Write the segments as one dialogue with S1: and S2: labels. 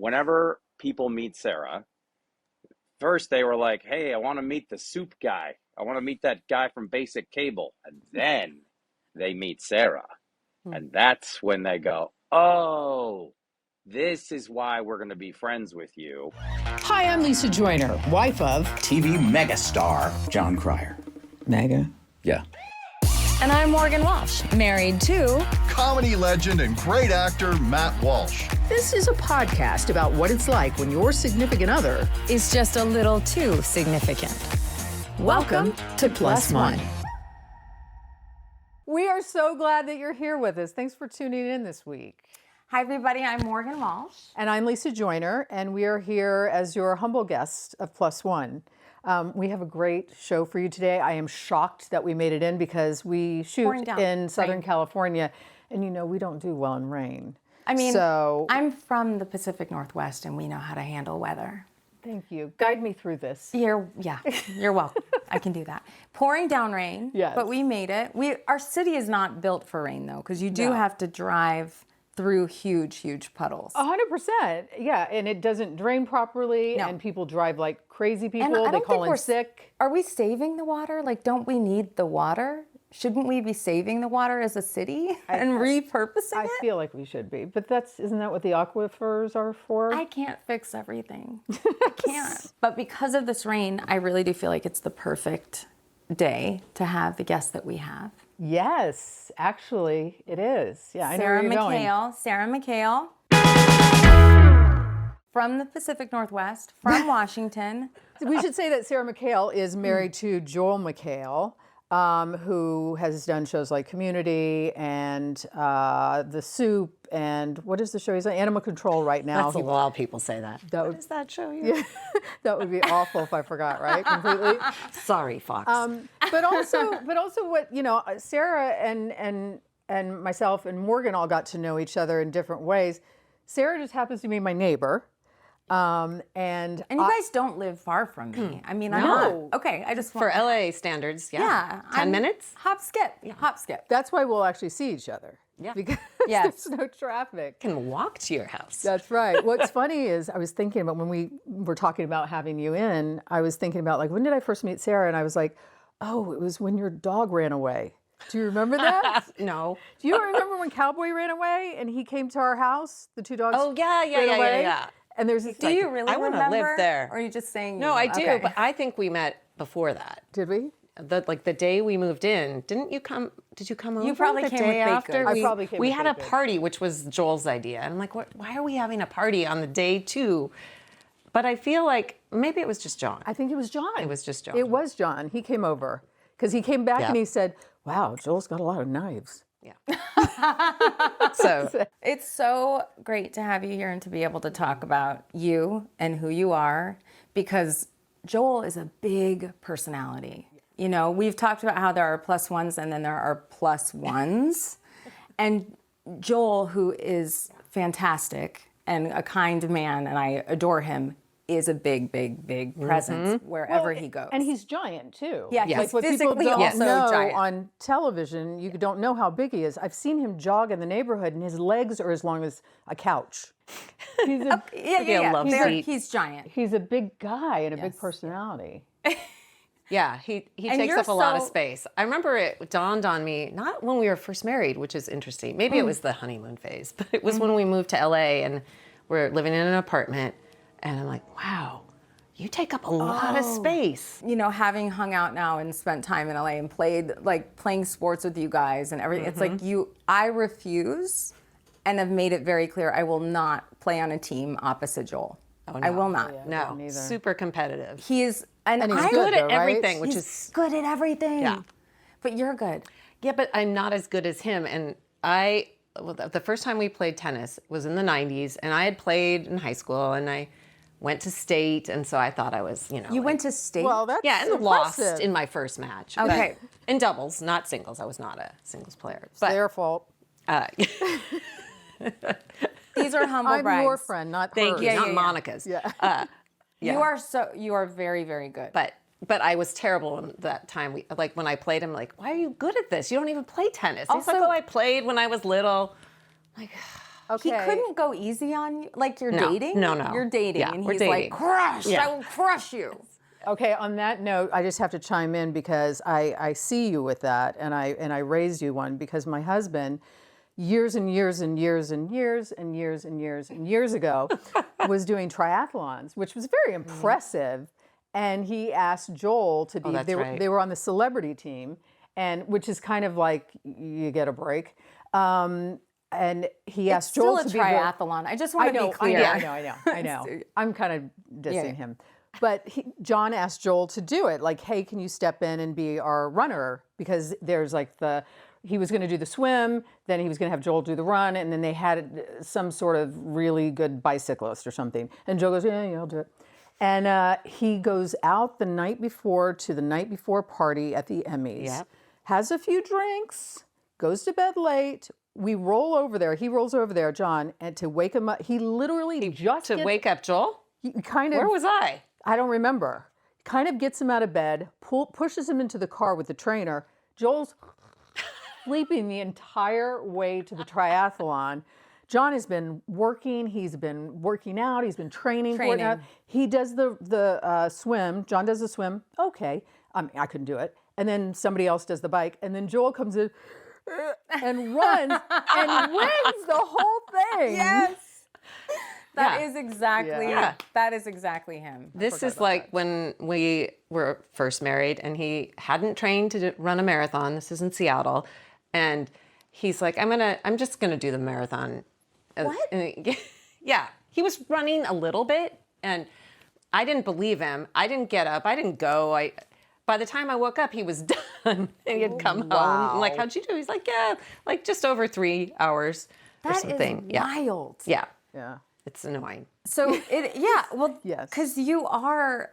S1: whenever people meet Sarah, first they were like, hey, I want to meet the soup guy. I want to meet that guy from Basic Cable. And then they meet Sarah. And that's when they go, oh, this is why we're going to be friends with you.
S2: Hi, I'm Lisa Joyner, wife of
S3: TV megastar John Cryer.
S2: Mega.
S3: Yeah.
S4: And I'm Morgan Walsh, married to
S5: comedy legend and great actor Matt Walsh.
S2: This is a podcast about what it's like when your significant other
S4: is just a little too significant.
S2: Welcome to Plus One.
S6: We are so glad that you're here with us. Thanks for tuning in this week.
S7: Hi, everybody. I'm Morgan Walsh.
S6: And I'm Lisa Joyner, and we are here as your humble guest of Plus One. We have a great show for you today. I am shocked that we made it in because we shoot in Southern California, and you know we don't do well in rain.
S7: I mean,
S6: so
S7: I'm from the Pacific Northwest, and we know how to handle weather.
S6: Thank you. Guide me through this.
S7: You're welcome. I can do that. Pouring down rain,
S6: yes.
S7: But we made it. Our city is not built for rain, though, because you do have to drive through huge puddles.
S6: 100%. Yeah, and it doesn't drain properly, and people drive like crazy people. They call in sick.
S7: Are we saving the water? Like, don't we need the water? Shouldn't we be saving the water as a city and repurposing it?
S6: I feel like we should be, but isn't that what the aquifers are for?
S7: I can't fix everything. I can't. But because of this rain, I really do feel like it's the perfect day to have the guest that we have.
S6: Yes, actually, it is. Yeah, I know where you're going.
S7: Sarah McHale, from the Pacific Northwest, from Washington.
S6: We should say that Sarah McHale is married to Joel McHale, who has done shows like Community and The Soup, and what is the show he's on? Animal Control right now.
S2: That's a lot of people say that.
S6: What is that show? Yeah, that would be awful if I forgot, right? Completely.
S2: Sorry, Fox.
S6: But also what, Sarah and myself and Morgan all got to know each other in different ways. Sarah just happens to be my neighbor. And
S7: you guys don't live far from me. I mean, I'm
S6: No.
S7: not. Okay, I just
S2: For LA standards,
S7: Yeah.
S2: 10 minutes?
S7: Hop, skip. Yeah. Hop, skip.
S6: that's why we'll actually see each other.
S2: Yeah.
S6: Because
S7: Yes.
S6: there's no traffic.
S2: Can walk to your house.
S6: That's right. What's funny is I was thinking about when we were talking about having you in, I was thinking about like, when did I first meet Sarah? And I was like, oh, it was when your dog ran away. Do you remember that?
S2: No.
S6: Do you remember when Cowboy ran away and he came to our house? The two dogs.
S2: Oh, yeah.
S6: And there's this.
S7: Do you really
S2: I want to
S7: remember?
S2: live there.
S7: Or are you just saying?
S2: No, I do,
S7: Okay.
S2: but I think we met before that.
S6: Did we?
S2: The day we moved in, didn't you come? Did you come over?
S7: You probably
S2: the
S7: came
S2: day
S7: with baked
S2: after?
S7: goods.
S6: I probably came
S2: We
S6: with
S2: had a
S6: baked goods.
S2: party, which was Joel's idea, and I'm like, why are we having a party on the day too? But I feel like maybe it was just John.
S6: I think it was John.
S2: It was just John.
S6: It was John. He came over because he came back
S2: Yeah.
S6: and he said, wow, Joel's got a lot of knives.
S2: Yeah. So
S7: It's so great to have you here and to be able to talk about you and who you are, because Joel is a big personality. You know, we've talked about how there are plus ones and then there are plus ones. And Joel, who is fantastic and a kind man, and I adore him, is a big presence wherever he goes.
S6: And he's giant too.
S7: Yeah,
S6: like
S7: he's
S6: what people
S7: physically
S6: don't
S7: also
S6: know
S7: giant.
S6: on television, you don't know how big he is. I've seen him jog in the neighborhood, and his legs are as long as a couch. He's a,
S2: love seat.
S7: He's giant.
S6: he's a big guy and a big personality.
S2: yeah, he
S7: And
S2: takes
S7: you're
S2: up a lot of
S7: so-
S2: space. I remember it dawned on me, not when we were first married, which is interesting. Maybe it was the honeymoon phase, but it was when we moved to LA and we're living in an apartment, and I'm like, wow, you take up a lot of space.
S7: You know, having hung out now and spent time in LA and playing sports with you guys and everything, it's like I refuse and have made it very clear I will not play on a team opposite Joel.
S2: Oh,
S7: I
S2: no.
S7: will not.
S2: No,
S6: neither.
S2: super competitive.
S7: He is, and
S6: he's
S7: I'm
S6: good,
S2: Good at
S6: though, right?
S2: everything, which
S7: He's
S2: is
S7: good at everything.
S2: Yeah.
S7: But you're good.
S2: Yeah, but I'm not as good as him. And the first time we played tennis was in the 90s, and I had played in high school, and I went to state, and so I thought I was,
S7: You went to state?
S6: Well, that's
S2: yeah, and
S6: impressive.
S2: lost in my first match.
S7: Okay.
S2: But in doubles, not singles. I was not a singles player.
S6: It's their fault.
S7: These are humble
S6: I'm
S7: brags.
S6: your friend, not
S2: Thank
S6: hers.
S2: you, not
S7: yeah.
S2: Monica's.
S6: Yeah.
S7: You are very, very good.
S2: But I was terrible in that time. When I played, I'm like, why are you good at this? You don't even play tennis. He's like,
S7: Also-
S2: oh, I played when I was little. Like,
S6: Okay.
S7: He couldn't go easy on you, like you're
S2: No,
S7: dating.
S2: no.
S7: You're dating,
S2: Yeah,
S7: and
S2: we're
S7: he's
S2: dating.
S7: like, "Crush!
S2: Yeah.
S7: I will crush you."
S6: Okay, on that note, I just have to chime in because I see you with that, and I raised you one because my husband, years and years and years and years and years and years and years ago, was doing triathlons, which was very impressive. And he asked Joel to be.
S2: that's right.
S6: They were on the celebrity team, and which is kind of like you get a break. And he
S7: It's
S6: asked Joel
S7: still a
S6: to be
S7: triathlon. I just want to be clear.
S6: I know. I'm kind of dissing him. But John asked Joel to do it. Like, hey, can you step in and be our runner? Because there's like he was going to do the swim, then he was going to have Joel do the run, and then they had some sort of really good bicyclist or something. And Joel goes, yeah, I'll do it. And he goes out the night before to the night before party at the Emmys,
S2: Yep.
S6: has a few drinks, goes to bed late. We roll over there. He rolls over there, John, and to wake him up. He literally just
S2: To wake up Joel?
S6: He kind of.
S2: Where was I?
S6: I don't remember. Kind of gets him out of bed, pushes him into the car with the trainer. Joel's sleeping the entire way to the triathlon. John has been working. He's been working out. He's been training. For it now. He does the swim. John does the swim. Okay. I couldn't do it. And then somebody else does the bike. And then Joel comes in and runs and wins the whole thing.
S7: Yes. That
S2: Yeah.
S7: is exactly
S2: Yeah.
S7: that is exactly him.
S2: This is like when we were first married and he hadn't trained to run a marathon. This is in Seattle. And he's like, I'm just gonna do the marathon.
S7: What?
S2: Yeah. He was running a little bit and I didn't believe him. I didn't get up. I didn't go. By the time I woke up, he was done and he had come home. I'm like, how'd you do? He's like, yeah, like just over 3 hours or
S7: That
S2: something.
S7: is wild.
S2: Yeah.
S6: Yeah.
S2: It's annoying.
S7: So well,
S6: Yes.
S7: because you are,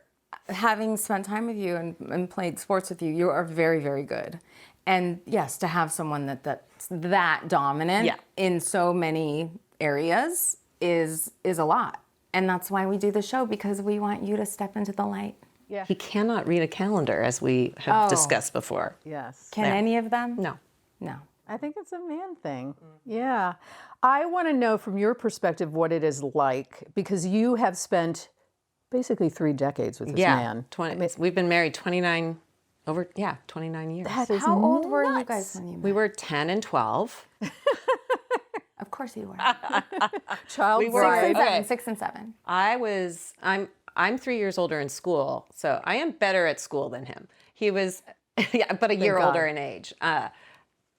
S7: having spent time with you and played sports with you, you are very, very good. And yes, to have someone that's that dominant in so many areas is a lot. And that's why we do the show, because we want you to step into the light.
S6: Yeah.
S2: He cannot read a calendar, as we have discussed before.
S6: Yes.
S7: Can any of them?
S2: No.
S7: No.
S6: I think it's a man thing. Yeah. I want to know from your perspective what it is like, because you have spent basically 3 decades with this man.
S2: 20. We've been married 29 years.
S6: That is
S7: How old were you
S6: nuts.
S7: guys when you met?
S2: We were 10 and 12.
S7: Of course you were.
S6: Child
S2: We were-
S6: bride.
S2: Okay.
S7: 6 and 7.
S2: I'm 3 years older in school, so I am better at school than him. He was, but a year
S6: God.
S2: older in age.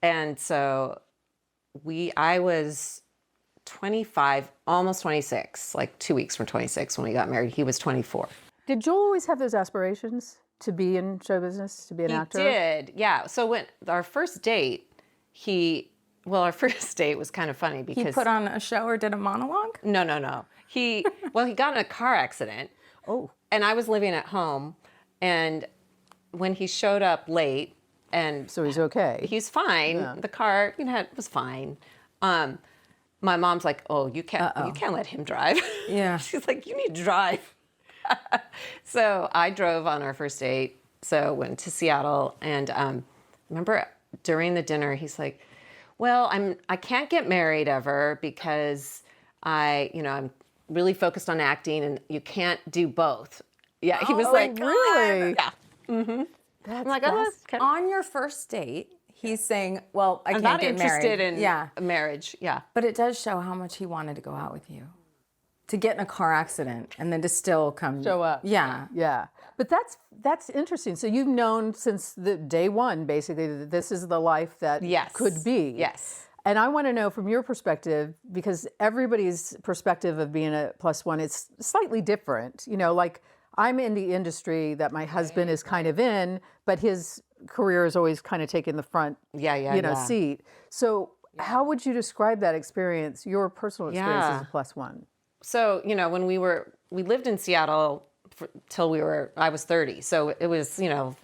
S2: And so I was 25, almost 26, like 2 weeks from 26 when we got married. He was 24.
S6: Did Joel always have those aspirations to be in show business, to be an actor?
S2: He did, yeah. So when our first date, our first date was kind of funny because
S7: He put on a show or did a monologue?
S2: No. He got in a car accident.
S6: Oh.
S2: And I was living at home, and when he showed up late, and
S6: So he's okay.
S2: he's fine. The car, was fine. My mom's like, "Oh, you can't let him drive."
S7: Yeah.
S2: She's like, "You need to drive." So I drove on our first date. So went to Seattle, and remember during the dinner, he's like, "Well, I can't get married ever because I'm really focused on acting, and you can't do both." Yeah, he was like,
S6: really?
S2: Yeah. Mm-hmm.
S6: That's
S2: I'm like, okay.
S7: On your first date, he's saying, well, I
S2: I'm
S7: can't
S2: not
S7: get
S2: interested
S7: married.
S2: in a marriage. Yeah.
S7: But it does show how much he wanted to go out with you. To get in a car accident and then to still come
S6: Show up.
S7: Yeah.
S6: Yeah. But that's interesting. So you've known since the day one, basically, that this is the life that
S2: Yes.
S6: could be.
S2: Yes.
S6: And I want to know from your perspective, because everybody's perspective of being a +1 is slightly different. Like I'm in the industry that my husband is kind of in, but his career is always kind of taking the front
S2: Yeah.
S6: seat. So how would you describe that experience, your personal experience
S2: Yeah.
S6: as a +1?
S2: So, when we lived in Seattle till I was 30. So it was,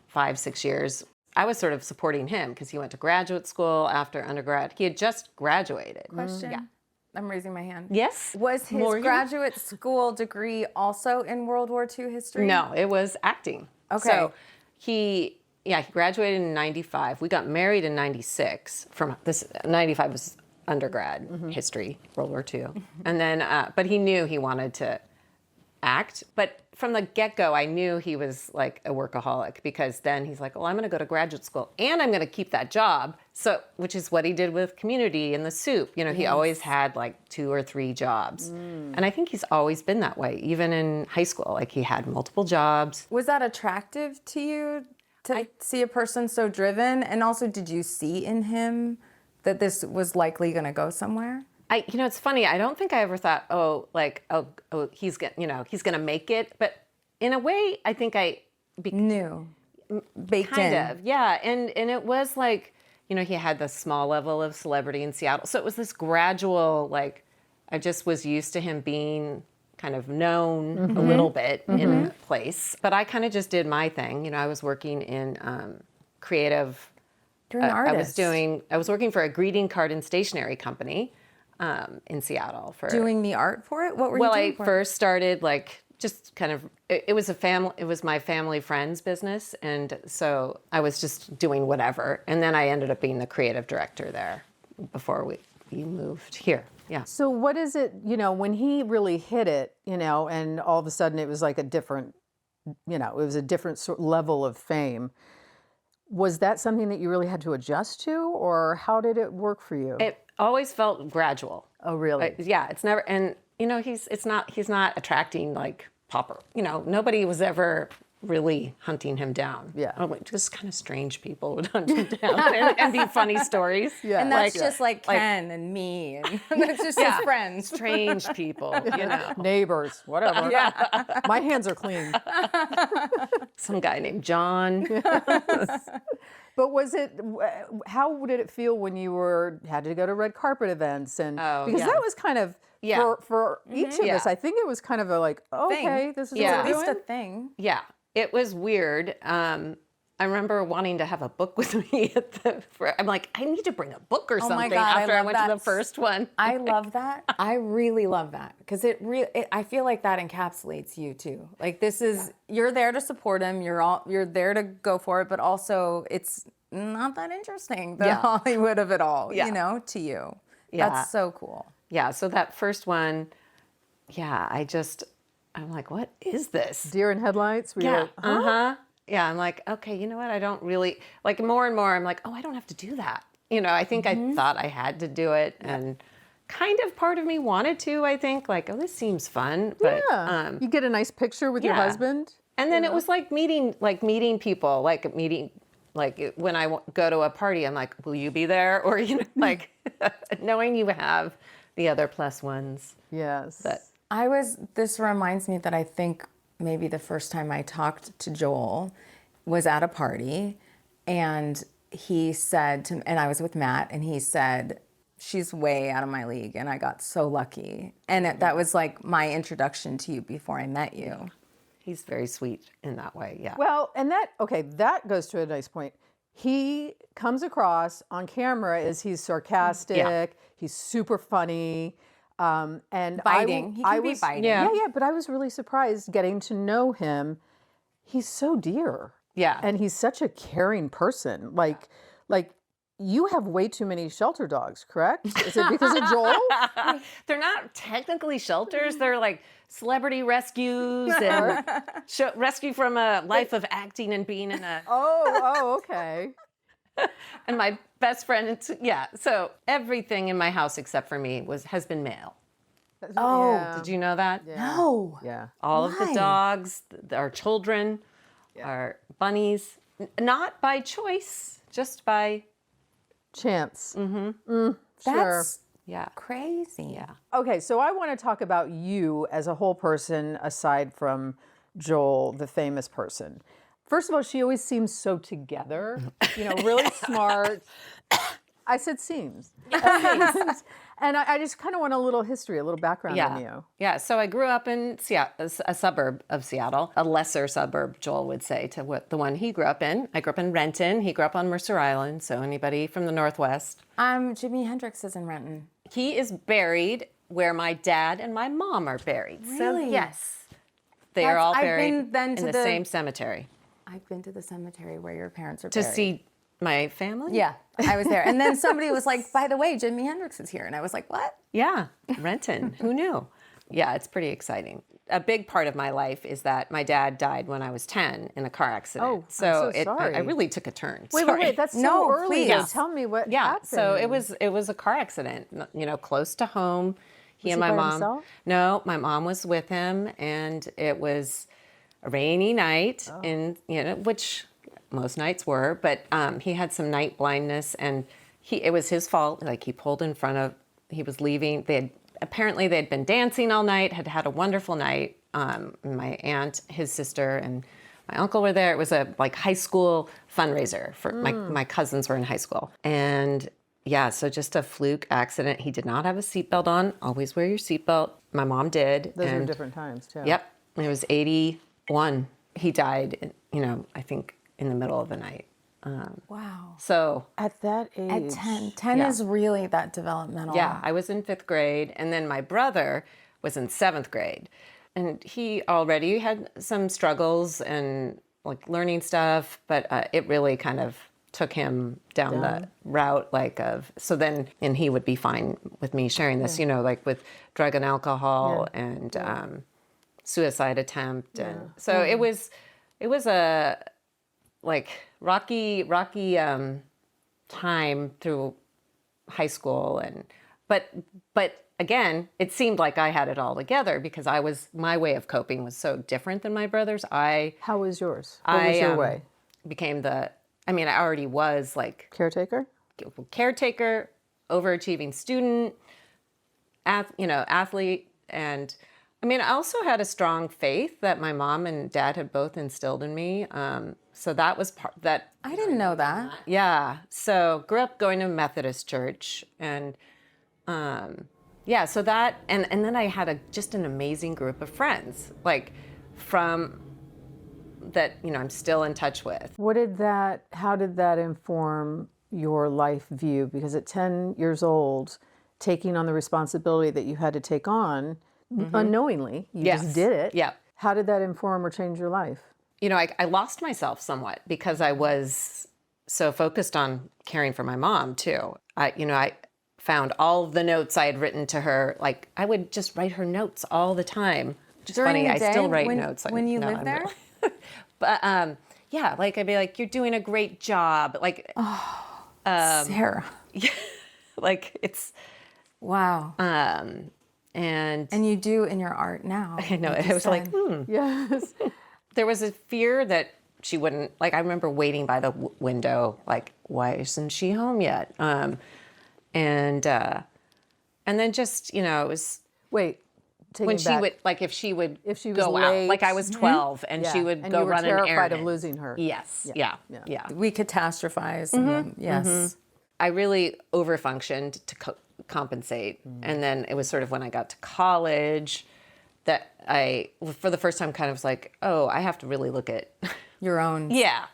S2: 5-6 years. I was sort of supporting him because he went to graduate school after undergrad. He had just graduated.
S7: Question. Yeah. I'm raising my hand.
S2: Yes.
S7: Was his
S2: Morgan?
S7: graduate school degree also in World War II history?
S2: No, it was acting.
S7: Okay.
S2: So he graduated in 95. We got married in 96. 95 was undergrad, history, World War II. And then, but he knew he wanted to act. But from the get-go, I knew he was like a workaholic, because then he's like, well, I'm going to go to graduate school and I'm going to keep that job. So, which is what he did with Community and the Soup. You know, he always had like 2 or 3 jobs. And I think he's always been that way, even in high school. Like, he had multiple jobs.
S7: Was that attractive to you to see a person so driven? And also, did you see in him that this was likely going to go somewhere?
S2: You know, it's funny. I don't think I ever thought, he's gonna make it. But in a way, I think I
S7: knew, baked
S2: kind
S7: in.
S2: of, yeah. And it was like, you know, he had this small level of celebrity in Seattle, so it was this gradual. Like, I just was used to him being kind of known a little bit in a place, but I kind of just did my thing. You know, I was working in creative.
S7: You're an artist.
S2: I was working for a greeting card and stationery company. In Seattle for
S7: doing the art for it. What were you doing?
S2: Well, I first started like just kind of. It was my family friend's business, and so I was just doing whatever. And then I ended up being the creative director there before we moved here. Yeah.
S6: So what is it, you know, when he really hit it, you know, and all of a sudden it was like a different, you know, it was a different level of fame. Was that something that you really had to adjust to, or how did it work for you?
S2: It always felt gradual.
S6: Oh, really?
S2: Yeah, it's never, and you know, he's not attracting like popper. You know, nobody was ever really hunting him down.
S6: Yeah.
S2: Just kind of strange people would hunt him down and be funny stories.
S6: Yeah.
S7: And that's just like Ken and me, and that's just his friends.
S2: Strange people, you know.
S6: Neighbors, whatever. Yeah. My hands are clean.
S2: Some guy named John.
S6: But how did it feel when you had to go to red carpet events? And because that was kind of, for each of us, I think it was kind of a like, okay, this is what
S7: at
S6: we're
S7: least
S6: doing.
S7: a thing.
S2: Yeah, it was weird. I remember wanting to have a book with me I'm like, I need to bring a book or something after I went to the first one.
S7: I love that. I really love that, because I feel like that encapsulates you too. Like, this is, you're there to support him. You're there to go for it, but also it's not that interesting, the Hollywood of it all, you know, to you.
S2: Yeah.
S7: That's so cool.
S2: Yeah, so that first one, I'm like, what is this?
S6: Deer in headlights?
S2: Yeah, I'm like, okay, you know what? I don't really, like, more and more, I'm like, I don't have to do that. You know, I think I thought I had to do it, and kind of part of me wanted to, I think, like, this seems fun. But
S6: you get a nice picture with your husband.
S2: And then it was like meeting people, like when I go to a party, I'm like, will you be there? Or, you know, like, knowing you have the other plus ones.
S6: Yes.
S7: This reminds me that I think maybe the first time I talked to Joel was at a party, and he said and I was with Matt, and he said, she's way out of my league, and I got so lucky. And that was like my introduction to you before I met you.
S2: He's very sweet in that way, yeah.
S6: Well, and that goes to a nice point. He comes across on camera as he's sarcastic, he's super funny. And
S7: biting. He can be biting.
S6: Yeah, but I was really surprised getting to know him. He's so dear.
S2: Yeah.
S6: And he's such a caring person. Like you have way too many shelter dogs, correct? Is it because of Joel?
S2: They're not technically shelters. They're like celebrity rescues and rescue from a life of acting and being in a...
S6: Oh, okay.
S2: And my best friend, so everything in my house except for me has been male. Did you know that?
S6: Yeah.
S7: No.
S6: Yeah.
S2: All of the dogs, our children, our bunnies, not by choice, just by
S6: chance.
S7: That's crazy.
S2: Yeah.
S6: Okay, so I want to talk about you as a whole person aside from Joel, the famous person. First of all, she always seems so together, you know, really smart. I said seems. And I just kind of want a little history, a little background on you.
S2: Yeah, so I grew up in Seattle, a suburb of Seattle, a lesser suburb, Joel would say, to what the one he grew up in. I grew up in Renton. He grew up on Mercer Island, so anybody from the Northwest.
S7: Jimi Hendrix is in Renton.
S2: He is buried where my dad and my mom are buried.
S7: Really?
S2: So, yes. They are all buried
S7: I've been then
S2: in the same cemetery.
S7: I've been to the cemetery where your parents are
S2: To
S7: buried.
S2: see My family?
S7: Yeah, I was there. And then somebody was like, by the way, Jimi Hendrix is here. And I was like, what?
S2: Yeah, Renton. Who knew? Yeah, it's pretty exciting. A big part of my life is that my dad died when I was 10 in a car accident.
S6: Oh, I'm so sorry.
S2: I really took a turn.
S6: Wait, that's so
S7: No,
S6: early.
S7: please.
S6: Tell me what
S2: Yeah,
S6: happened.
S2: so it was a car accident, close to home. He and
S6: he
S2: my
S6: by
S2: mom.
S6: himself?
S2: No, my mom was with him, and it was a rainy night, which most nights were. But he had some night blindness, and it was his fault. Like he pulled in front of. He was leaving. Apparently they'd been dancing all night. Had a wonderful night. My aunt, his sister, and my uncle were there. It was a high school fundraiser for my cousins were in high school, and. Yeah, so just a fluke accident. He did not have a seatbelt on. Always wear your seatbelt. My mom did.
S6: Those were different times, too.
S2: Yep. It was 81. He died, I think in the middle of the night.
S7: Wow.
S2: So
S6: At that age.
S7: At 10. 10 is really that developmental.
S2: yeah, I was in 5th grade, and then my brother was in 7th grade. And he already had some struggles and learning stuff, but it really kind of took him down the route and he would be fine with me sharing this, with drug and alcohol and suicide attempt. And so it was a rocky time through high school but again, it seemed like I had it all together because my way of coping was so different than my brother's.
S6: How was yours? What was your way?
S2: Became I already was
S6: Caretaker?
S2: caretaker, overachieving student, athlete. And I also had a strong faith that my mom and dad had both instilled in me. So that was part that.
S7: I didn't know that.
S2: Yeah. So grew up going to Methodist church and, so that, and then I had just an amazing group of friends, from that, I'm still in touch with.
S6: How did that inform your life view? Because at 10 years old, taking on the responsibility that you had to take on unknowingly, you just did it.
S2: Yeah.
S6: How did that inform or change your life?
S2: I lost myself somewhat because I was so focused on caring for my mom too. I found all of the notes I had written to her. I would just write her notes all the time. Just
S7: During
S2: funny,
S7: the day,
S2: I still write
S7: when-
S2: notes.
S7: when you
S2: No,
S7: lived
S2: I'm
S7: there?
S2: really- But I'd be like, you're doing a great job.
S7: Sarah.
S2: It's,
S7: Wow.
S2: and
S7: And you do in your art now.
S2: I know, it was
S6: Yes.
S2: there was a fear that she wouldn't, I remember waiting by the window, why isn't she home yet? And then just, it was
S6: Wait. Take
S2: when
S6: me
S2: she
S6: back.
S2: would, if she would
S6: If she was
S2: go
S6: late.
S2: out, I was 12 and she would
S6: and
S2: go
S6: you were
S2: run an errand.
S6: terrified of losing her.
S2: Yes. Yeah.
S7: We catastrophize. And then, yes.
S2: I really overfunctioned to compensate. And then it was sort of when I got to college that I, for the first time, kind of was like, oh, I have to really look at.
S7: Your own.
S2: Yeah.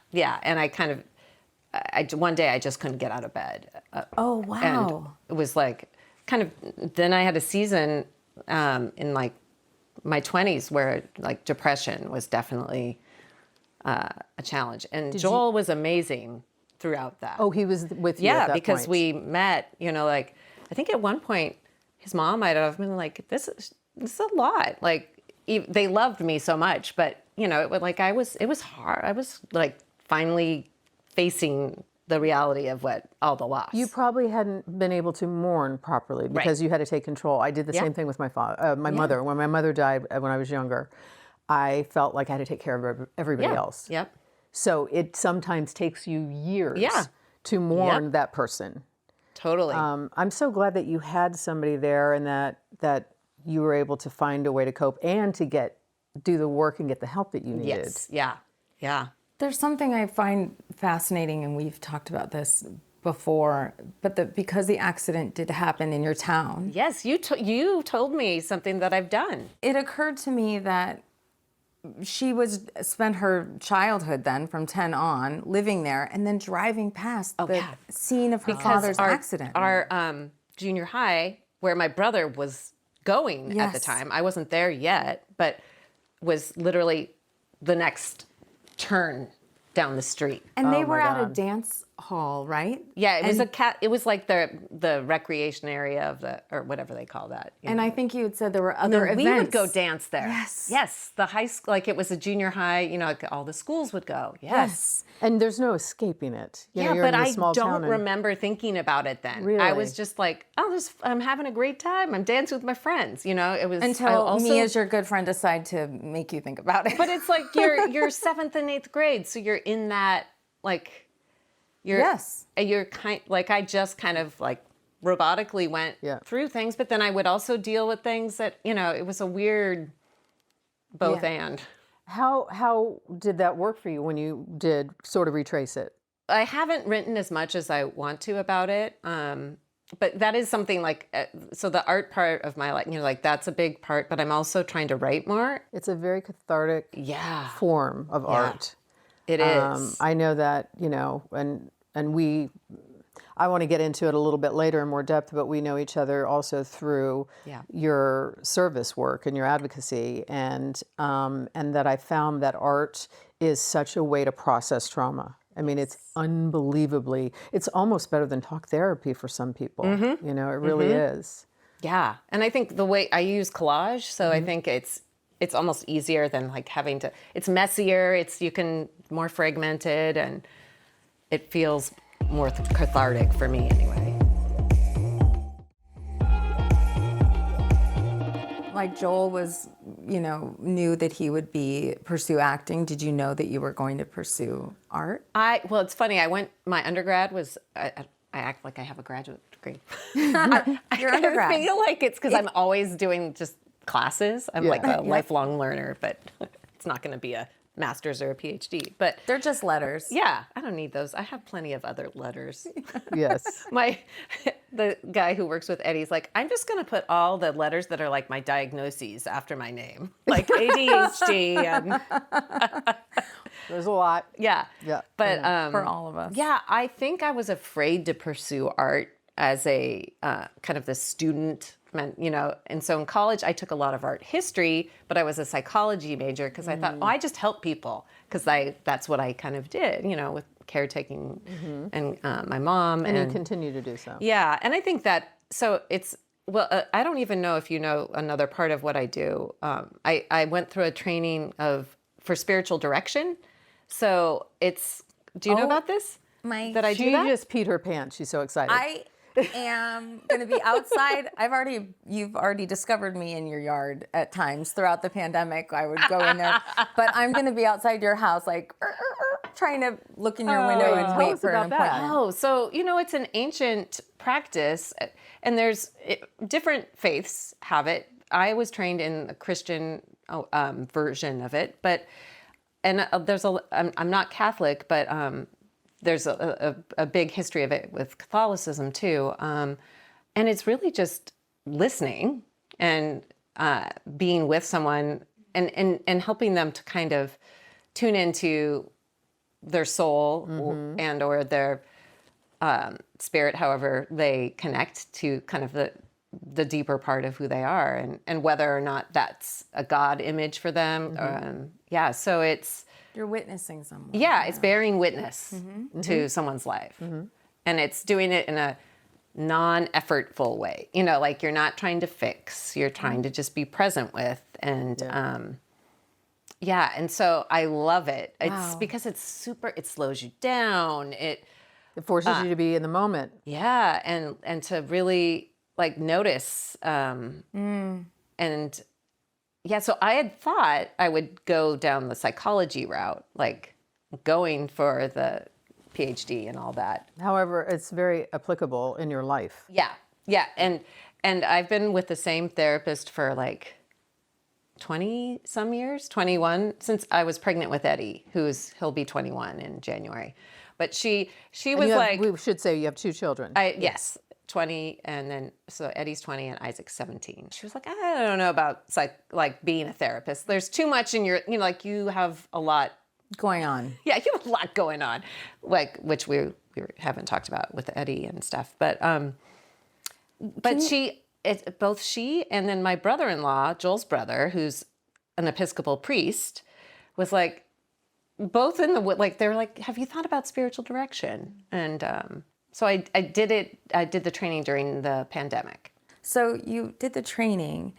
S2: And I kind of, one day I just couldn't get out of bed.
S7: Oh, wow.
S2: And it was then I had a season in my 20s where depression was definitely a challenge. And Joel was amazing throughout that.
S6: Oh, he was with you at
S2: Yeah,
S6: that
S2: because
S6: point.
S2: we met, I think at one point his mom might have been like, this is a lot. They loved me so much, but it was hard. I was finally facing the reality of all the loss.
S6: You probably hadn't been able to mourn properly because you had to take control. I did the same thing with my mother. When my mother died when I was younger, I felt like I had to take care of everybody else.
S2: Yep.
S6: So it sometimes takes you years to mourn that person.
S2: Totally.
S6: I'm so glad that you had somebody there and that you were able to find a way to cope and to do the work and get the help that you needed.
S2: Yes. Yeah. Yeah.
S7: There's something I find fascinating, and we've talked about this before, but because the accident did happen in your town.
S2: Yes, you told me something that I've done.
S7: It occurred to me that she spent her childhood then from 10 on living there and then driving past the scene of her father's accident.
S2: Our junior high, where my brother was going at the
S7: Yes.
S2: time, I wasn't there yet, but was literally the next turn down the street.
S7: And they
S6: Oh
S7: were
S6: my
S7: at a
S6: God.
S7: dance hall, right?
S2: Yeah, it was it was like the recreation area of or whatever they call that.
S7: And I think you had said there were
S2: and
S7: other
S2: then
S7: events.
S2: we would go dance there.
S7: Yes.
S2: Yes, the high school, like it was a junior high, like all the schools would go. Yes.
S6: And there's no escaping it. You know, you're
S2: but
S6: in a
S2: I
S6: small
S2: don't
S6: town and-
S2: remember thinking about it then.
S6: Really?
S2: I was just like, I'm having a great time. I'm dancing with my friends. It was
S7: Until me as your good friend decide to make you think about it.
S2: But it's like you're 7th and 8th grade, so you're in that like you're I just kind of like robotically went through things, but then I would also deal with things that it was a weird both and.
S6: How did that work for you when you did sort of retrace it?
S2: I haven't written as much as I want to about it. But that is something like, so the art part of my life, like that's a big part, but I'm also trying to write more.
S6: It's a very cathartic form of art.
S2: It is.
S6: I know that, I want to get into it a little bit later in more depth, but we know each other also through your service work and your advocacy, and that I found that art is such a way to process trauma. I mean, it's unbelievably, it's almost better than talk therapy for some people. It really is.
S2: Yeah. And I think the way I use collage, so I think it's almost easier than like having to, it's messier, you can more fragmented, and it feels more cathartic for me anyway.
S7: Like Joel was, knew that he would pursue acting. Did you know that you were going to pursue art?
S2: Well, it's funny. My undergrad was, I act like I have a graduate degree. Your
S7: undergrad.
S2: I feel like it's because I'm always doing just classes. I'm like a lifelong learner, but it's not going to be a master's or a PhD. But
S7: they're just letters.
S2: Yeah, I don't need those. I have plenty of other letters.
S6: Yes.
S2: The guy who works with Eddie's like, I'm just going to put all the letters that are like my diagnoses after my name, like ADHD. And
S6: there's a lot.
S2: Yeah. But
S7: for all of us.
S2: Yeah, I think I was afraid to pursue art as a kind of the student, and so in college I took a lot of art history, but I was a psychology major because I thought, I just help people because that's what I kind of did, with caretaking and my mom.
S6: And you continue to do so.
S2: Yeah, and I think that, so it's, I don't even know if you know another part of what I do. I went through a training for spiritual direction. So do you know about this?
S6: She just peed her pants. She's so excited.
S7: I am going to be outside. You've already discovered me in your yard at times throughout the pandemic. I would go in there, but I'm going to be outside your house, like trying to look in your window and wait for an appointment.
S2: Oh, so it's an ancient practice, and there's different faiths have it. I was trained in the Christian version of it, but I'm not Catholic, but there's a big history of it with Catholicism too. And it's really just listening and being with someone and helping them to kind of tune into their soul and or their spirit, however they connect to kind of the deeper part of who they are, and whether or not that's a God image for them. So it's,
S7: you're witnessing someone.
S2: Yeah, it's bearing witness to someone's life. And it's doing it in a non-effortful way. Like you're not trying to fix, you're trying to just be present with. And and so I love it. It's because it's it slows you down. It
S6: forces you to be in the moment.
S2: Yeah, and to really like notice. And yeah, so I had thought I would go down the psychology route, like going for the PhD and all that.
S6: However, it's very applicable in your life.
S2: Yeah. And I've been with the same therapist for like 20 some years, 21, since I was pregnant with Eddie, he'll be 21 in January. But she was like,
S6: we should say you have 2 children.
S2: Yes. 20, and then so Eddie's 20 and Isaac's 17. She was like, I don't know about like being a therapist. There's too much in your, like you have a lot
S7: going on.
S2: Yeah, you have a lot going on, like which we haven't talked about with Eddie and stuff. But both she and then my brother-in-law, Joel's brother, who's an Episcopal priest, was like, both in the, like, they're like, have you thought about spiritual direction? And so I did the training during the pandemic.
S7: So you did the training.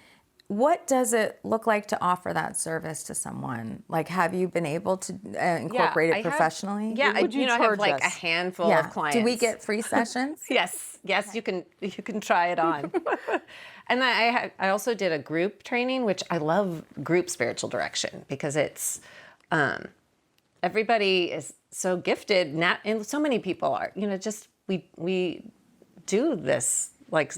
S7: What does it look like to offer that service to someone? Like, have you been able to incorporate it professionally?
S2: I
S6: Would you
S2: I have
S6: charge
S2: like
S6: us?
S2: a handful of clients.
S7: Do we get free sessions?
S2: Yes, you can try it on. And I also did a group training, which I love group spiritual direction because it's everybody is so gifted now, and so many people are. Just we do this like.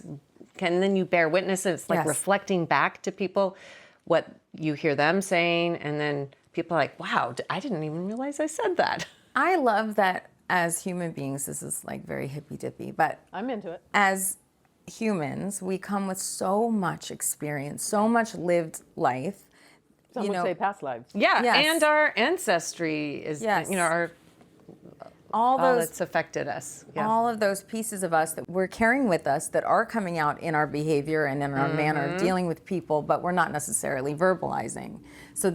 S2: And then you bear witness, and it's like reflecting back to people what you hear them saying, and then people are like, wow, I didn't even realize I said that.
S7: I love that as human beings, this is like very hippy-dippy, but
S6: I'm into it.
S7: as humans, we come with so much experience, so much lived life.
S6: Some would say past lives.
S2: Yeah,
S7: Yes.
S2: and our ancestry is, our
S7: all
S2: that's affected us. Yeah.
S7: all of those pieces of us that we're carrying with us that are coming out in our behavior and in our manner of dealing with people, but we're not necessarily verbalizing. So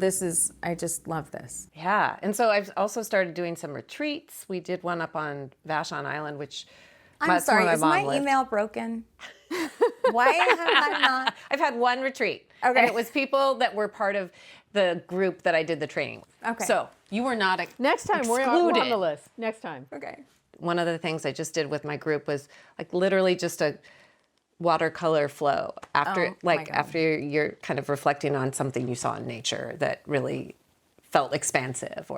S7: I just love this.
S2: Yeah, and so I've also started doing some retreats. We did one up on Vashon Island, which
S7: I'm sorry, is my email broken? Why have I not?
S2: I've had one retreat.
S7: Okay.
S2: And it was people that were part of the group that I did the training with.
S7: Okay.
S2: So you were not
S6: Next time, we're on the list. Next time.
S7: Okay.
S2: One of the things I just did with my group was like literally just a watercolor flow after after you're kind of reflecting on something you saw in nature that really felt expansive,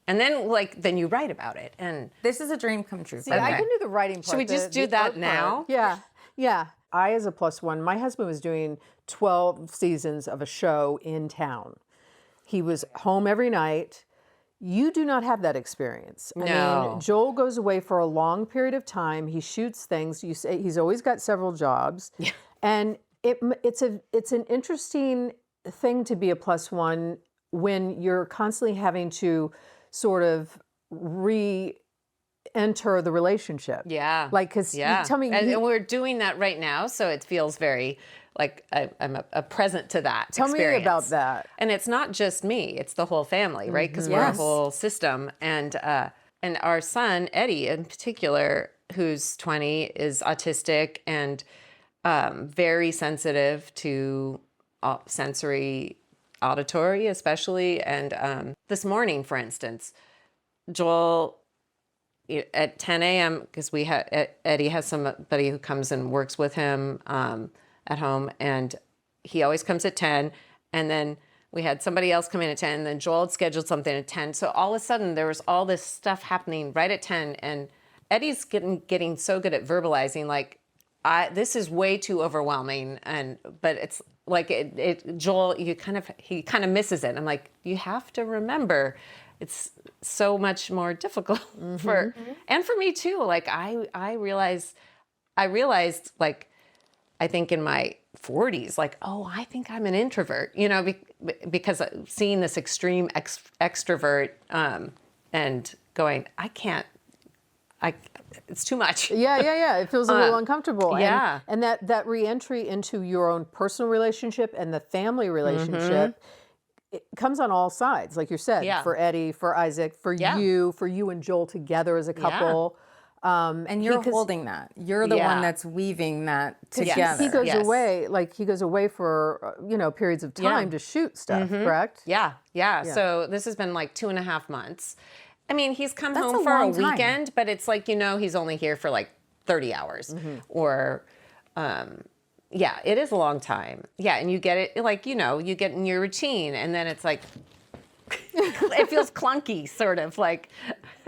S2: and then you write about it. And
S7: This is a dream come true.
S6: See, I can do the writing part.
S2: Should we just do that now?
S6: Yeah. Yeah. I, as a +1, my husband was doing 12 seasons of a show in town. He was home every night. You do not have that experience. I mean, Joel goes away for a long period of time. He shoots things. You say he's always got several jobs. Yeah. And it's an interesting thing to be a +1 when you're constantly having to sort of re-enter the relationship.
S2: Yeah.
S6: Like, because tell me.
S2: And we're doing that right now, so it feels very like I'm a present to that
S6: Tell
S2: experience.
S6: me about that.
S2: And it's not just me; it's the whole family, right? Because we're a whole system. And our son Eddie, in particular, who's 20, is autistic and very sensitive to sensory, auditory, especially. And this morning, for instance, Joel, at 10 a.m., because Eddie has somebody who comes and works with him at home, and he always comes at 10, and then we had somebody else come in at 10, and then Joel had scheduled something at 10. So all of a sudden there was all this stuff happening right at 10, and Eddie's getting so good at verbalizing, like, this is way too overwhelming, but it's like Joel, he kind of misses it. I'm like, you have to remember, it's so much more difficult for me too. Like I realized like, I think in my 40s, like, oh, I think I'm an introvert, because seeing this extreme extrovert and going, it's too much.
S6: Yeah. It feels a little uncomfortable.
S2: Yeah.
S6: And that re-entry into your own personal relationship and the family relationship, it comes on all sides, like you said, for Eddie, for Isaac, for you and Joel together as a couple.
S7: And you're holding that. You're the one that's weaving that together.
S6: He goes away for periods of time to shoot stuff, correct?
S2: Yeah. So this has been like 2.5 months. I mean, he's come home for a
S7: long
S2: weekend, but it's like, he's only here for like 30 hours or, it is a long time. Yeah. And you get it, like, you get in your routine, and then it's like, it feels clunky, sort of like.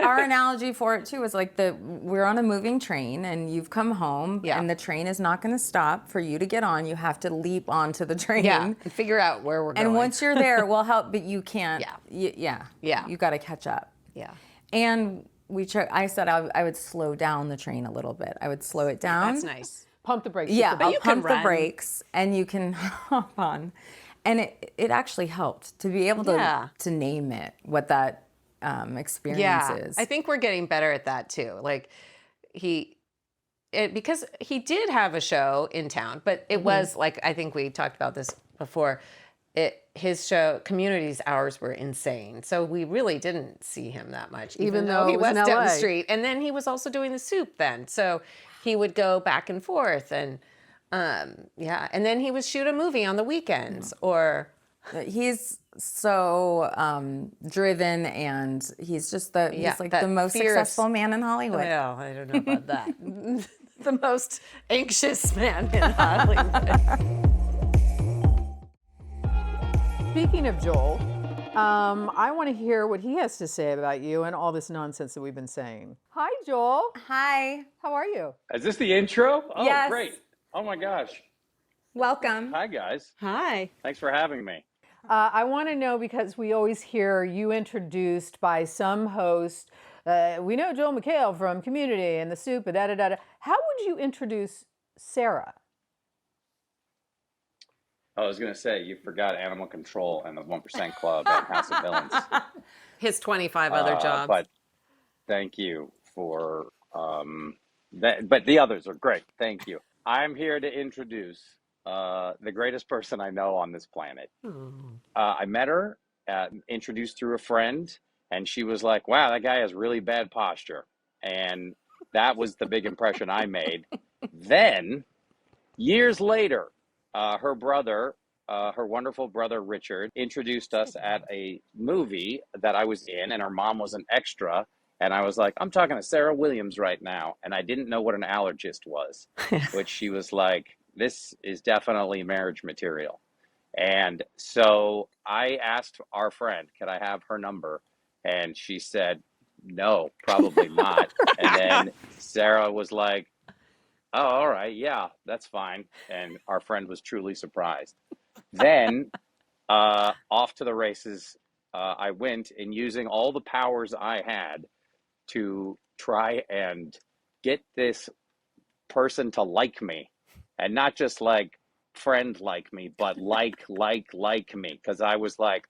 S7: Our analogy for it too is like we're on a moving train, and you've come home, and the train is not going to stop for you to get on. You have to leap onto the train,
S2: and figure out where we're going.
S7: And once you're there, we'll help, but you can't.
S2: Yeah.
S7: You got to catch up.
S2: Yeah.
S7: And I said I would slow down the train a little bit. I would slow it down.
S2: That's nice.
S6: Pump the brakes.
S7: Yeah,
S2: But
S7: I'll
S2: you can
S7: pump the
S2: run.
S7: brakes, and you can hop on. And it actually helped to be able to name it, what that experience is.
S2: I think we're getting better at that too. Like because he did have a show in town, but it was like, I think we talked about this before, his show, Community's hours were insane. So we really didn't see him that much,
S6: Even though
S2: he
S6: it was
S2: was
S6: in
S2: down the
S6: LA.
S2: street. And then he was also doing the soup then. So he would go back and forth and yeah. And then he would shoot a movie on the weekends or
S7: He's so driven, and he's just he's like
S2: that
S7: the most
S2: fierce-
S7: successful man in Hollywood.
S2: well, I don't know about that. The most anxious man in Hollywood.
S6: Speaking of Joel, I want to hear what he has to say about you and all this nonsense that we've been saying. Hi, Joel.
S7: Hi,
S6: How are you?
S1: Is this the intro? Oh,
S7: Yes.
S1: great. Oh my gosh.
S7: welcome.
S1: Hi, guys.
S2: Hi.
S1: Thanks for having me.
S6: I want to know, because we always hear you introduced by some host. We know Joel McHale from Community and the Soup, da da da da. How would you introduce Sarah?
S1: I was going to say, you forgot Animal Control and the 1% Club and House of Villains.
S2: His 25 other jobs.
S1: But thank you for that. But the others are great. Thank you. I'm here to introduce the greatest person I know on this planet. I met her, introduced through a friend, and she was like, wow, that guy has really bad posture. And that was the big impression I made. Then, years later, her brother, her wonderful brother Richard, introduced us at a movie that I was in, and her mom was an extra. And I was like, I'm talking to Sarah Williams right now. And I didn't know what an allergist was, which she was like, this is definitely marriage material. And so I asked our friend, could I have her number? And she said, no, probably not. And then Sarah was like, oh, all right, yeah, that's fine. And our friend was truly surprised. Then off to the races I went, and using all the powers I had to try and get this person to like me, and not just like friend like me, but like me, because I was like,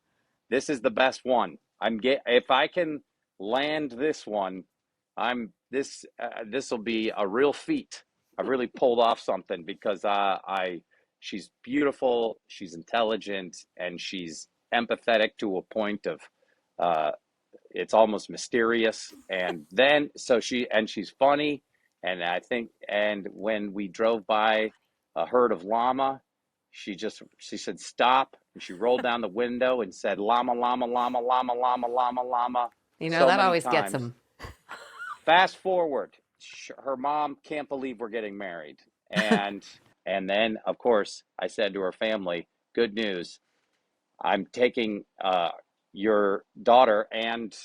S1: this is the best one. If I can land this one, this will be a real feat. I've really pulled off something, because she's beautiful, she's intelligent, and she's empathetic to a point of it's almost mysterious. And then she's funny. And I think, and when we drove by a herd of llama, she said, stop. And she rolled down the window and said, llama, llama, llama, llama, llama, llama, llama.
S2: You know,
S1: so
S2: that
S1: many
S2: always gets
S1: times.
S2: him.
S1: Fast forward, her mom can't believe we're getting married. And then, of course, I said to her family, good news, I'm taking your daughter and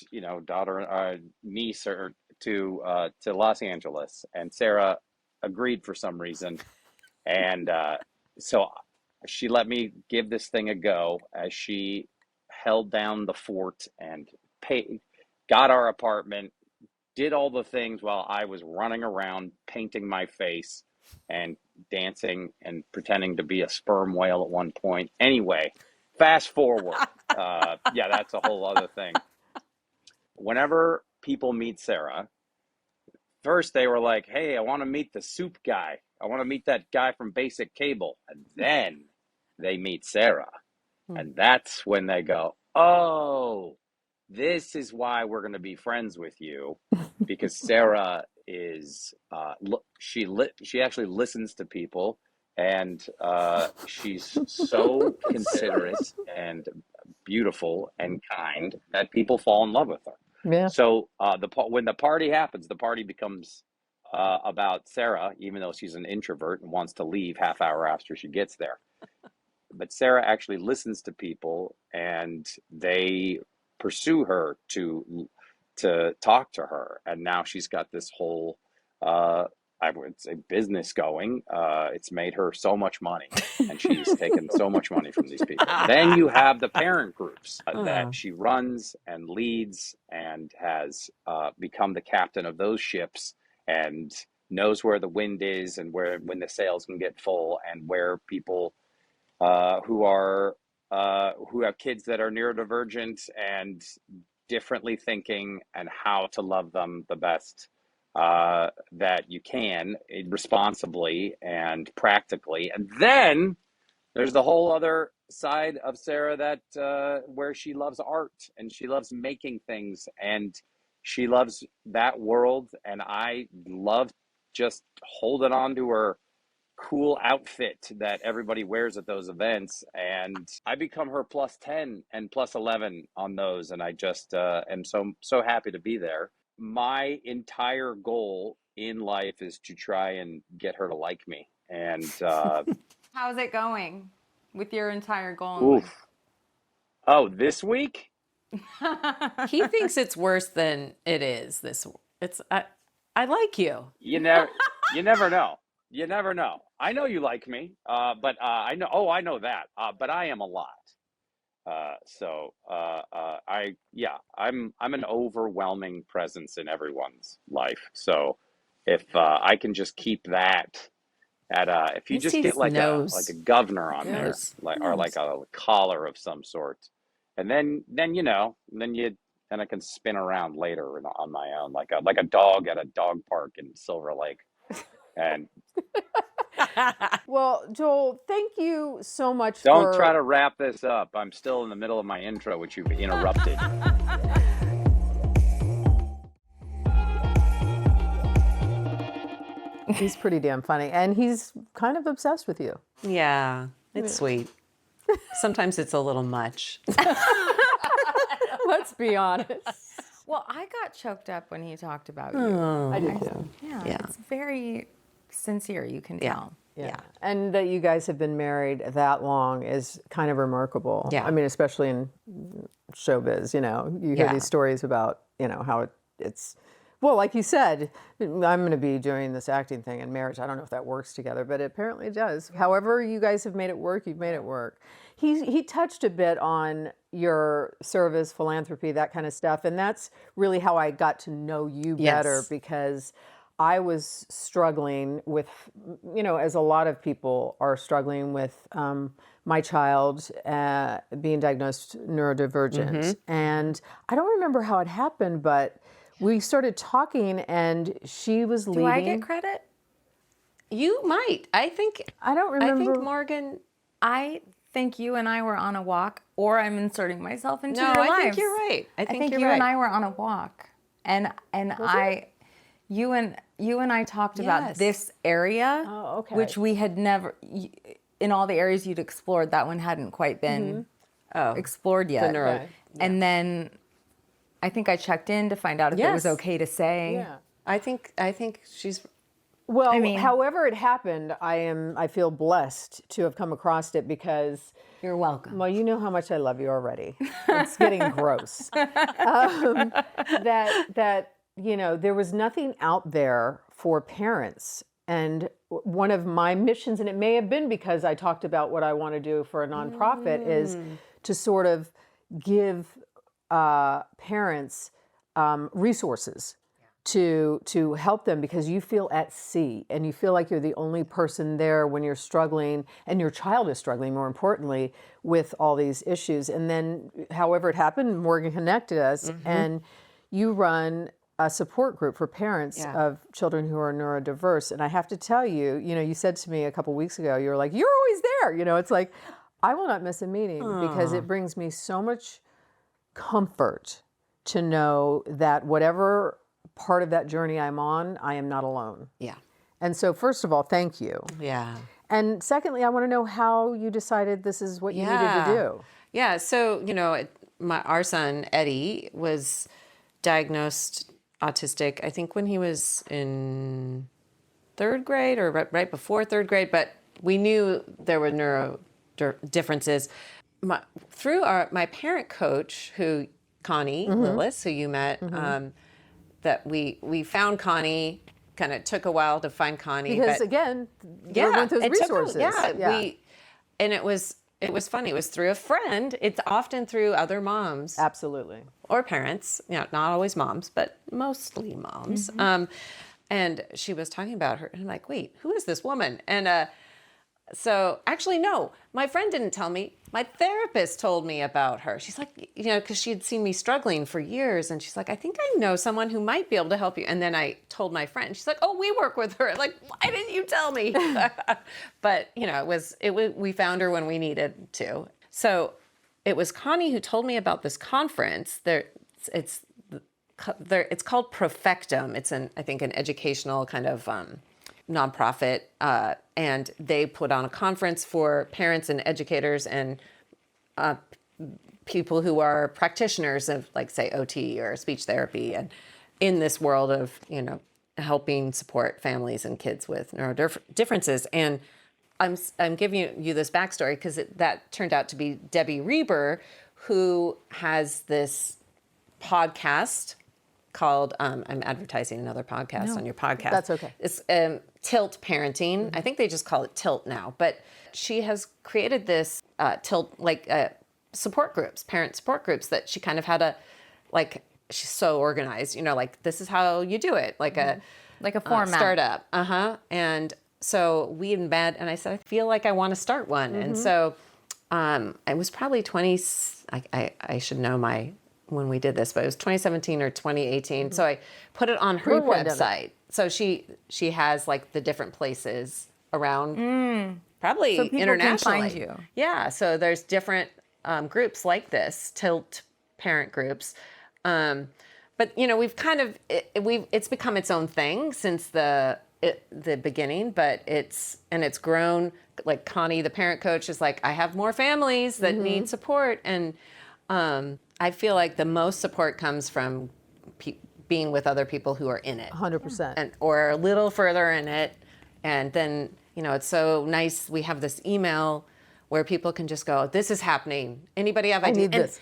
S1: niece to Los Angeles. And Sarah agreed for some reason, and so she let me give this thing a go, as she held down the fort and got our apartment, did all the things while I was running around painting my face and dancing and pretending to be a sperm whale at one point. Anyway, fast forward. Yeah, that's a whole other thing. Whenever people meet Sarah, first they were like, hey, I want to meet the soup guy. I want to meet that guy from Basic Cable. And then they meet Sarah. And that's when they go, oh, this is why we're going to be friends with you. Because Sarah is, she actually listens to people. And she's so considerate and beautiful and kind that people fall in love with her.
S6: Yeah.
S1: So when the party happens, the party becomes about Sarah, even though she's an introvert and wants to leave half hour after she gets there. But Sarah actually listens to people, and they pursue her to talk to her. And now she's got this whole I would say business going. It's made her so much money, and she's taken so much money from these people. Then you have the parent groups that she runs and leads, and has become the captain of those ships, and knows where the wind is, and when the sails can get full, and where people who have kids that are neurodivergent and differently thinking, and how to love them the best that you can, responsibly and practically. And then there's the whole other side of Sarah that where she loves art and she loves making things and she loves that world, and I love just holding on to her cool outfit that everybody wears at those events, and I become her plus 10 and plus 11 on those, and I just am so happy to be there. My entire goal in life is to try and get her to like me, and
S7: How's it going with your entire goal in life?
S1: oof. Oh, this week?
S2: He thinks it's worse than it is. I like you.
S1: You never know. You never know. I know you like me, but I know that, but I am a lot. I'm an overwhelming presence in everyone's life. So if I can just keep that at if you just get like a governor on there, or like a collar of some sort, and then I can spin around later on my own, like a dog at a dog park in Silver Lake, and.
S6: Well, Joel, thank you so much
S1: Don't try to wrap this up. I'm still in the middle of my intro, which you've interrupted.
S6: He's pretty damn funny, and he's kind of obsessed with you.
S2: Yeah, it's sweet. Sometimes it's a little much.
S6: Let's be honest.
S7: Well, I got choked up when he talked about you.
S6: I did too.
S7: Yeah, it's very sincere, you can tell.
S6: Yeah. And that you guys have been married that long is kind of remarkable.
S2: Yeah.
S6: I mean, especially in showbiz, you hear these stories about, how it's, well, like you said, I'm going to be doing this acting thing in marriage. I don't know if that works together, but it apparently does. However you guys have made it work, you've made it work. He touched a bit on your service, philanthropy, that kind of stuff. And that's really how I got to know you better, because I was struggling with, as a lot of people are struggling with my child being diagnosed neurodivergent. And I don't remember how it happened, but we started talking and she was leading.
S7: Do I get credit?
S2: You might. I don't remember. I think Morgan.
S7: I think you and I were on a walk, or I'm inserting myself into your lives.
S2: No, I think you're right. I think
S7: you and I were on a walk, and you and I talked about this area, which we had never, in all the areas you'd explored, that one hadn't quite been explored yet. And then I think I checked in to find out if it was okay to say.
S6: Yeah.
S2: I think she's.
S6: Well, however it happened, I feel blessed to have come across it, because
S7: you're welcome.
S6: Well, you know how much I love you already. It's getting gross. There was nothing out there for parents. And one of my missions, and it may have been because I talked about what I want to do for a nonprofit, is to sort of give parents resources to help them, because you feel at sea and you feel like you're the only person there when you're struggling, and your child is struggling, more importantly, with all these issues. And then, however it happened, Morgan connected us, and you run a support group for parents of children who are neurodiverse. And I have to tell you, you said to me a couple weeks ago, you were like, you're always there. It's like, I will not miss a meeting, because it brings me so much comfort to know that whatever part of that journey I'm on, I am not alone.
S2: Yeah.
S6: And so, first of all, thank you.
S2: Yeah.
S6: And secondly, I want to know how you decided this is what you needed to do.
S2: Yeah. So, our son, Eddie, was diagnosed autistic, I think when he was in third grade or right before third grade, but we knew there were neuro differences. Through my parent coach, Connie Lillis, who you met, that we found Connie. Kind of took a while to find Connie,
S6: because again, there weren't those resources.
S2: And it was funny. It was through a friend. It's often through other moms,
S6: absolutely,
S2: or parents. Not always moms, but mostly moms. And she was talking about her, and I'm like, wait, who is this woman? And so actually, no, my friend didn't tell me. My therapist told me about her. She's like, because she had seen me struggling for years. And she's like, I think I know someone who might be able to help you. And then I told my friend, she's like, oh, we work with her. Like, why didn't you tell me? But, we found her when we needed to. So it was Connie who told me about this conference. It's called Profectum. It's I think an educational kind of nonprofit, and they put on a conference for parents and educators and people who are practitioners of, like, say, OT or speech therapy, and in this world of, helping support families and kids with neurodifferences. And I'm giving you this backstory because that turned out to be Debbie Reber, who has this podcast called, I'm advertising another podcast on your podcast.
S6: That's okay.
S2: It's Tilt Parenting. I think they just call it Tilt now. But she has created this Tilt, support groups, parent support groups that she kind of had she's so organized, this is how you do it, like a
S7: format.
S2: Startup. And so we had met, and I said, I feel like I want to start one. And so it was probably I should know when we did this, but it was 2017 or 2018. So I put it on her website. So she has the different places around, probably
S7: So people
S2: internationally.
S7: can find you.
S2: Yeah. So there's different groups like this, Tilt parent groups. But we've kind of it's become its own thing since the beginning, but it's grown. Like Connie, the parent coach, is like, I have more families that need support, and I feel like the most support comes from being with other people who are in it,
S6: 100%,
S2: or a little further in it, and then it's so nice. We have this email where people can just go, this is happening. Anybody have ideas?
S6: I need this.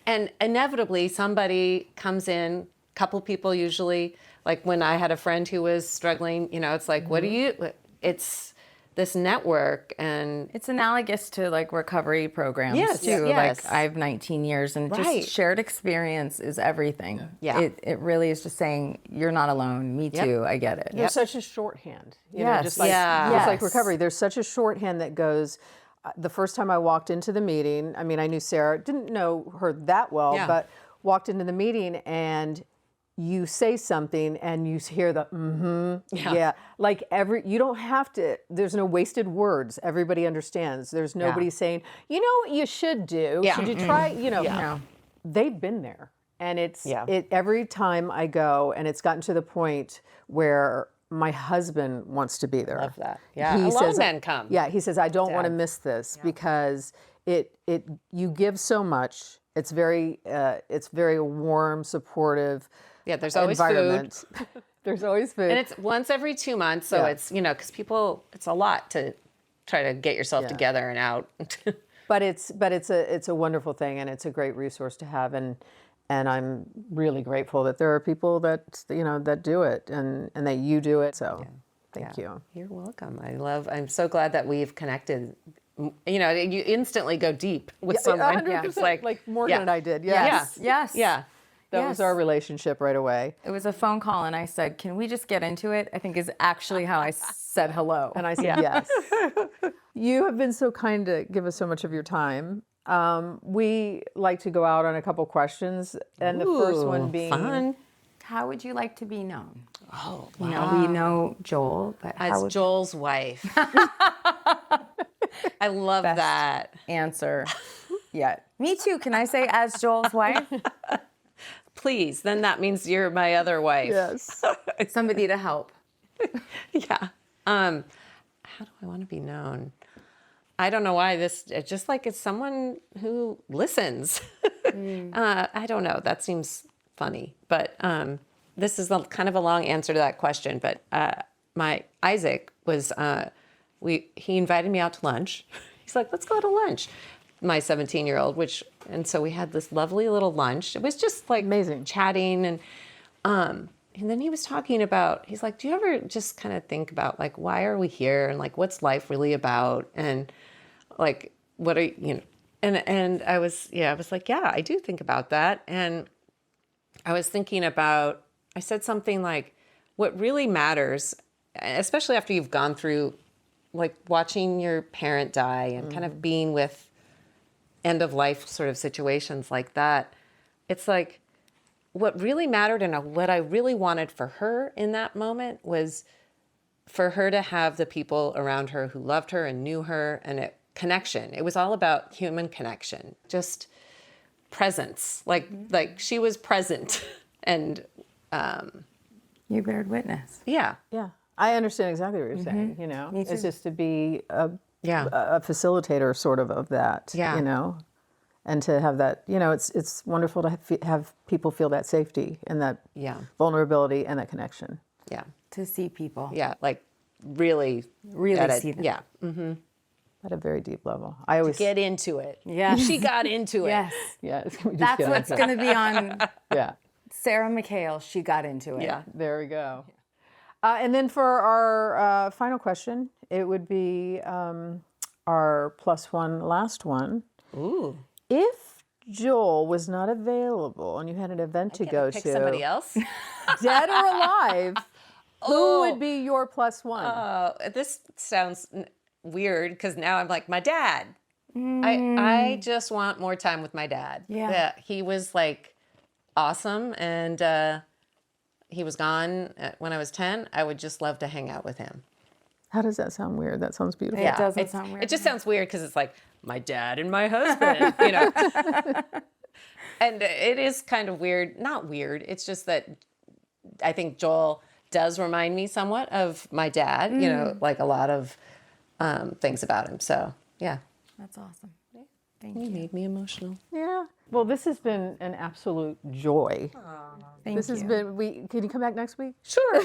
S2: And inevitably somebody comes in, couple people usually, like when I had a friend who was struggling, it's like, what do you, it's this network, and
S7: It's analogous to recovery programs
S2: Yes,
S7: too.
S2: yes.
S7: I have 19 years, and
S2: Right.
S7: just shared experience is everything.
S2: Yeah.
S7: It really is just saying, you're not alone. Me
S2: Yep.
S7: too. I get it.
S6: There's such a shorthand.
S7: Yes.
S6: Just like,
S2: Yeah.
S6: just like
S7: Yes.
S6: recovery. There's such a shorthand that goes, the first time I walked into the meeting, I mean, I knew Sarah, didn't know her that well,
S2: Yeah.
S6: but walked into the meeting and you say something and you hear the yeah. Like you don't have to, there's no wasted words. Everybody understands. There's nobody saying, you know what you should do?
S2: Yeah.
S6: Should you try,
S7: No.
S6: they've been there. And it's
S2: Yeah.
S6: every time I go, and it's gotten to the point where my husband wants to be there.
S2: Love that. Yeah.
S6: He
S2: A lot of
S6: says,
S2: men come.
S6: Yeah, he says, I don't want to
S2: Dad.
S6: miss this because you give so much. It's very warm, supportive.
S2: Yeah, there's always
S6: environment. There's always food.
S2: and it's once every 2 months. So
S6: Yeah.
S2: it's, because people, it's a lot to try to get yourself together and out.
S6: But it's a wonderful thing, and it's a great resource to have, and I'm really grateful that there are people that that do it, and that you do it. So thank you.
S2: You're welcome. I'm so glad that we've connected. You instantly go deep with someone.
S6: 100%,
S2: It's
S6: like Morgan and I did.
S7: Yes.
S6: Yes.
S7: Yes.
S2: Yeah.
S6: That was our relationship right away.
S7: It was a phone call, and I said, can we just get into it? I think is actually how I said hello.
S6: And I said yes. You have been so kind to give us so much of your time. We like to go out on a couple questions, and the first one being,
S2: fun.
S7: How would you like to be known?
S2: Oh,
S7: You know, we know Joel, but how
S2: as
S7: would
S2: Joel's wife. I love that.
S7: answer yet? Me too. Can I say as Joel's wife?
S2: Please, then that means you're my other wife.
S6: yes.
S7: Somebody to help.
S2: Yeah. How do I want to be known? I don't know why it's just like it's someone who listens. I don't know. That seems funny, but this is kind of a long answer to that question. But my Isaac was, he invited me out to lunch. He's like, let's go to lunch. My 17-year-old, and so we had this lovely little lunch. It was just like
S6: Amazing.
S2: chatting, and then he was talking about, he's like, do you ever just kind of think about like, why are we here? And like, what's life really about? And like, what are and I was like, yeah, I do think about that. And I was thinking about, I said something like, what really matters, especially after you've gone through like watching your parent die and kind of being with end of life sort of situations like that, it's like what really mattered and what I really wanted for her in that moment was for her to have the people around her who loved her and knew her, and connection. It was all about human connection, just presence. Like she was present, and
S7: You bared witness.
S2: yeah,
S6: I understand exactly what you're saying. You know,
S7: Me too.
S6: it's just to be a
S2: yeah,
S6: facilitator, sort of that.
S2: Yeah.
S6: You know, and to have that. You know, it's wonderful to have people feel that safety and that
S2: yeah,
S6: vulnerability and that connection.
S2: yeah,
S7: To see people.
S2: yeah. Like really,
S7: See them.
S2: yeah.
S6: At a very deep level. I always
S2: Get into it.
S7: Yes.
S2: She got into it.
S7: Yes.
S6: yeah. It's gonna be just
S7: That's
S6: get
S7: what's
S6: into it.
S7: going to be on
S6: Yeah.
S7: Sarah McHale. She got into it.
S2: Yeah.
S6: There we go. And then for our final question, it would be our +1 last one.
S2: Ooh.
S6: If Joel was not available and you had an event to go
S2: Pick
S6: to,
S2: somebody else.
S6: dead or alive, who would be your +1?
S2: This sounds weird because now I'm like, my dad. I just want more time with my dad.
S7: Yeah.
S2: He was like awesome, and he was gone when I was 10. I would just love to hang out with him.
S6: How does that sound weird? That sounds beautiful.
S7: It doesn't sound weird.
S2: It just sounds weird because it's like my dad and my husband, you know. And it is kind of weird. Not weird. It's just that I think Joel does remind me somewhat of my dad, you know, like a lot of things about him. So, yeah.
S7: That's awesome.
S2: You made me emotional.
S6: Yeah. Well, this has been an absolute joy.
S7: Thank
S6: This
S7: you.
S6: has been. Can you come back next week?
S2: Sure.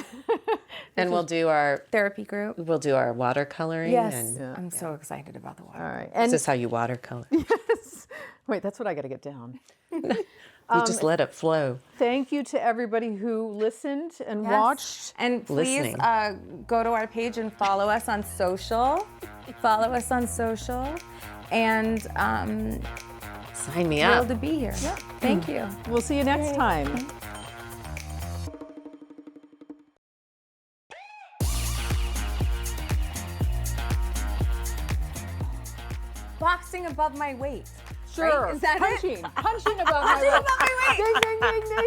S2: And we'll do our
S7: Therapy group.
S2: watercoloring.
S7: Yes.
S2: And
S7: I'm so excited about the water.
S6: All right.
S2: is
S6: And
S2: this how you watercolor?
S6: wait, that's what I got to get down.
S2: You just let it flow.
S6: Thank you to everybody who listened and watched.
S7: And please
S2: Listening.
S7: go to our page and follow us on social. Follow us on social. And
S2: Sign me
S7: thrilled
S2: up.
S7: to be here. Thank you.
S6: We'll see you next time.
S7: Boxing above my weight.
S6: Sure.
S7: Right? Is that it?
S6: Punching above my weight. Ding, ding, ding, ding.